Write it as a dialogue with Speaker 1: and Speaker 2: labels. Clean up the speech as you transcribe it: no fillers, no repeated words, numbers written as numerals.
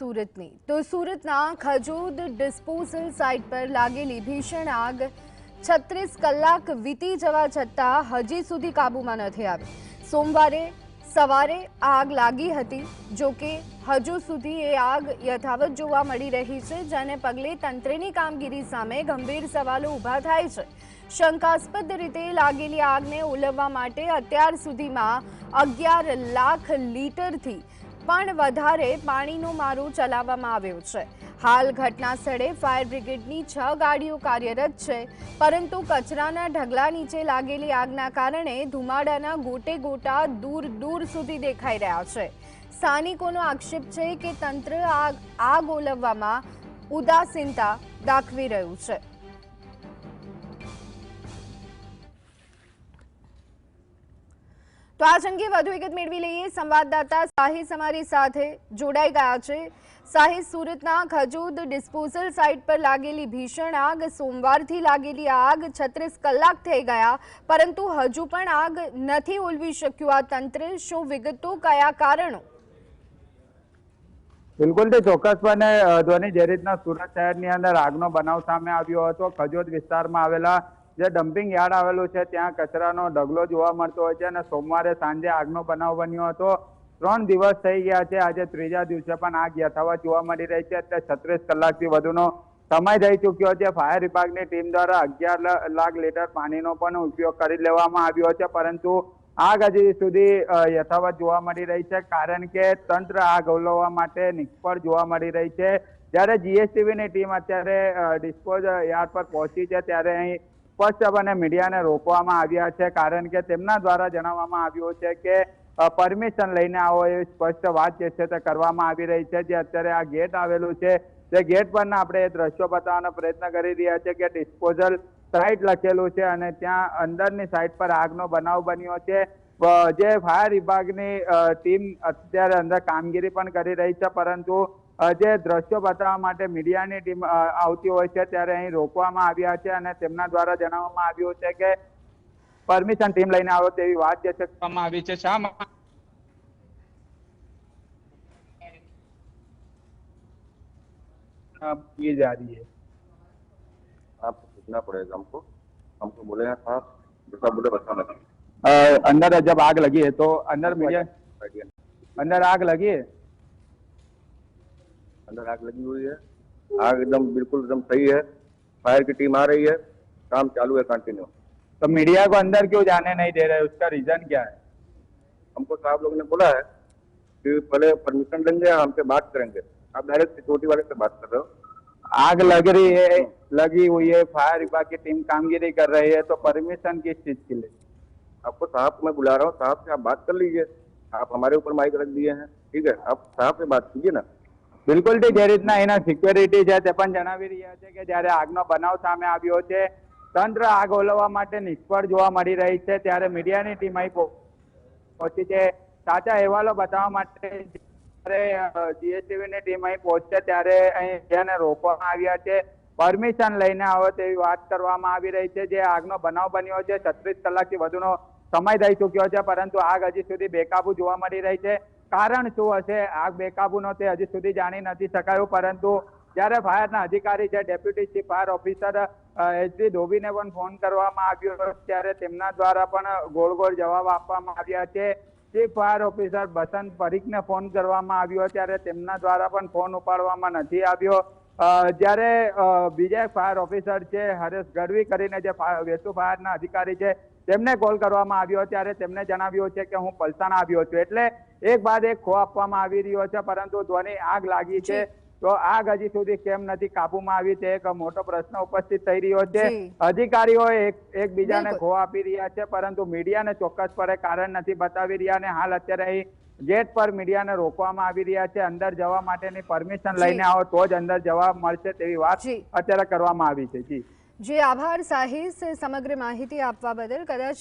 Speaker 1: સુરતની તો સુરતના ખજોદ ડિસ્પોઝલ સાઇટ પર લાગેલી ભીષણ આગ 36 કલાક વીતી જવા છતાં હજી સુધી કાબૂમાં નથી આવી। સોમવારે સવારે આગ લાગી હતી, જો કે હજુ સુધી એ આગ યથાવત જોવા મળી રહી છે, જેને પગલે તંત્રની કામગીરી સામે ગંભીર સવાલો ઊભા થાય છે। શંકાસ્પદ રીતે લાગેલી આગને ઓલવવા માટે અત્યાર સુધીમાં 11 લાખ લીટરથી પણ વધારે પાણીનો મારો ચલાવવામાં આવ્યો છે। હાલ ઘટના સ્થળે ફાયર બ્રિગેડની 6 ગાડીઓ કાર્યરત છે, પરંતુ કચરાના ઢગલા નીચે લાગેલી આગના કારણે ધુમાડાના ગોટે ગોટા દૂર દૂર સુધી દેખાઈ રહ્યા છે। સ્થાનિકોનો આક્ષેપ છે કે તંત્ર આગ ઓલવવામાં ઉદાસીનતા દાખવી રહ્યું છે। તો આ અંગે વધુ વિગત મેળવી લઈએ। સંવાદદાતા સાહિસ અમારી સાથે જોડાઈ ગયા છે। સાહિસ, સુરતના ખજોદ ડિસ્પોઝલ સાઇટ પર લાગેલી ભીષણ આગ, સોમવારથી લાગેલી આગ 36 કલાક થઈ ગયા, પરંતુ હજુ પણ આગ નથી ઓલવી શક્યું આ તંત્ર। શું વિગતો, કયા કારણો?
Speaker 2: બિલકુલ ચોક્કસપણે ધ્વનિ, જે રીતના સુરત શહેરની અંદર આગનો બનાવ સામે આવ્યો હતો, ખજોદ વિસ્તારમાં આવેલા જે ડમ્પિંગ યાર્ડ આવેલું છે ત્યાં કચરાનો ઢગલો જોવા મળતો હોય છે અને સોમવારે સાંજે આગનો બનાવ બન્યો હતો। 3 દિવસ થઈ ગયા છે, આજે ત્રીજા દિવસે પણ આગ યથાવત જોવા મળી રહી છે। એટલે 36 કલાકથી વધુનો સમય થઈ ચૂક્યો છે। ફાયર વિભાગની ટીમ દ્વારા 11 લાખ લીટર પાણીનો પણ ઉપયોગ કરી લેવામાં આવ્યો છે, પરંતુ આગ હજી સુધી યથાવત જોવા મળી રહી છે, કારણ કે તંત્ર આગ ઓલવવા માટે નિષ્ફળ જોવા મળી રહી છે। જ્યારે જીએસટીવીની ટીમ અત્યારે ડિસ્પોઝ યાર્ડ પર પહોંચી છે, ત્યારે અહીં સ્પષ્ટપણે મીડિયાને રોકવામાં આવ્યા છે, કારણ કે તેમના દ્વારા જણાવવામાં આવ્યું છે કે પરમિશન લઈને આવો એવી સ્પષ્ટ વાત જે છે તે કરવામાં આવી રહી છે। જે અત્યારે આ ગેટ આવેલું છે, તે ગેટ પરના આપણે એ દ્રશ્યો બતાવવાનો પ્રયત્ન કરી રહ્યા છે કે ડિસ્પોઝલ સાઇટ લખેલું છે અને ત્યાં અંદરની સાઇટ પર આગનો બનાવ બન્યો છે। જે ફાયર વિભાગની ટીમ અત્યારે અંદર કામગીરી પણ કરી રહી છે, પરંતુ જે દ્રશ્યો બતાવવા માટે મીડિયાની ટીમ આવતી હોય છે ત્યારે અહીં રોકવામાં આવ્યા છે અને તેમના દ્વારા જણાવવામાં આવ્યું છે કે પરમિશન ટીમ લઈને આવો તેવી વાત જે છે કરવામાં આવી છે। શા ये जा रही है,
Speaker 3: आपको पूछना पड़ेगा हमको बोले हैं साहब, जैसा बोले वैसा नहीं।
Speaker 2: अंदर जब आग लगी है तो अंदर मीडिया अंदर आग लगी है,
Speaker 3: अंदर आग लगी हुई है, आग एकदम बिल्कुल एकदम सही है। फायर की टीम आ रही है, काम चालू है कंटिन्यू।
Speaker 2: तो मीडिया को अंदर क्यों जाने नहीं दे रहे, उसका रीजन क्या है?
Speaker 3: हमको साहब लोगों ने बोला है कि पहले परमिशन लेंगे, हमसे बात करेंगे। आप डायरेक्ट सिक्योरिटी वाले से बात कर रहे हो।
Speaker 2: आग लग रही है, लगी हुई है, फायर विभाग की टीम कामगिरी कर रही है, तो परमिशन किस चीज के लिए?
Speaker 3: आपको साहब को मैं बुला रहा हूँ, साहब से आप बात कर लीजिए। आप हमारे ऊपर माइक रख दिए हैं, ठीक है, आप साहब से बात कीजिए ना।
Speaker 2: બિલકુલ જે રીતના એના સિક્યોરિટી છે તે પણ જણાવી રહ્યા છે કે જ્યારે આગનો બનાવ સામે આવ્યો છે, તંત્ર આગ ઓલવવા માટે નિષ્ફળ જોવા મળી રહી છે, ત્યારે મીડિયાની ટીમ અહીં પહોંચી છે સાચા અહેવાલો બતાવવા માટે। જ્યારે જીએસટીવીની ટીમ અહીં પહોંચશે ત્યારે અહીં મીડિયાને રોકવામાં આવ્યા છે, પરમિશન લઈને આવો તેવી વાત કરવામાં આવી રહી છે। જે આગનો બનાવ બન્યો છે, 36 કલાકથી વધુનો સમય થઈ ચૂક્યો છે, પરંતુ આગ હજી સુધી બેકાબુ જોવા મળી રહી છે। કારણ શું હશે આગ બેકાબુનો તે હજી સુધી જાણી નથી શકાયું, પરંતુ જ્યારે ફાયરના અધિકારી છે, deputy chief fire officer HD ધોબીને પણ ફોન કરવામાં આવ્યો, ત્યારે તેમના દ્વારા પણ ગોળ ગોળ જવાબ આપવામાં આવ્યા છે। ચીફ ફાયર ઓફિસર બસંત પરીખને ફોન કરવામાં આવ્યો, ત્યારે તેમના દ્વારા પણ ફોન ઉપાડવામાં નથી આવ્યો। જ્યારે બીજા ફાયર ઓફિસર છે હરેશ ગઢવી કરીને, જે વેસુ ફાયરના અધિકારી છે, તેમને કોલ કરવામાં આવ્યો, ત્યારે તેમને જણાવ્યું છે કે હું પલસાણા આવ્યો છું। એટલે એક બાદ એક ખો આપવામાં આવી રહ્યો છે, પરંતુ ધ્વનિ આગ લાગી છે તો આગ હજી સુધી કેમ નથી કાબુમાં આવી તે એક મોટો પ્રશ્ન ઉપસ્થિત થઈ રહ્યો છે। અધિકારીઓ એકબીજાને ખો આપી રહ્યા છે, પરંતુ મીડિયાને ચોક્કસપણે કારણ નથી બતાવી રહ્યા અને હાલ અત્યારે અહીં ગેટ પર મીડિયાને રોકવામાં આવી રહ્યા છે। અંદર જવા માટેની પરમિશન લઈને આવો તો જ અંદર જવા મળશે તેવી વાત અત્યારે કરવામાં આવી છે। જી
Speaker 1: આભાર સાહિસ, સમગ્ર માહિતી આપવા બદલ। કદાચ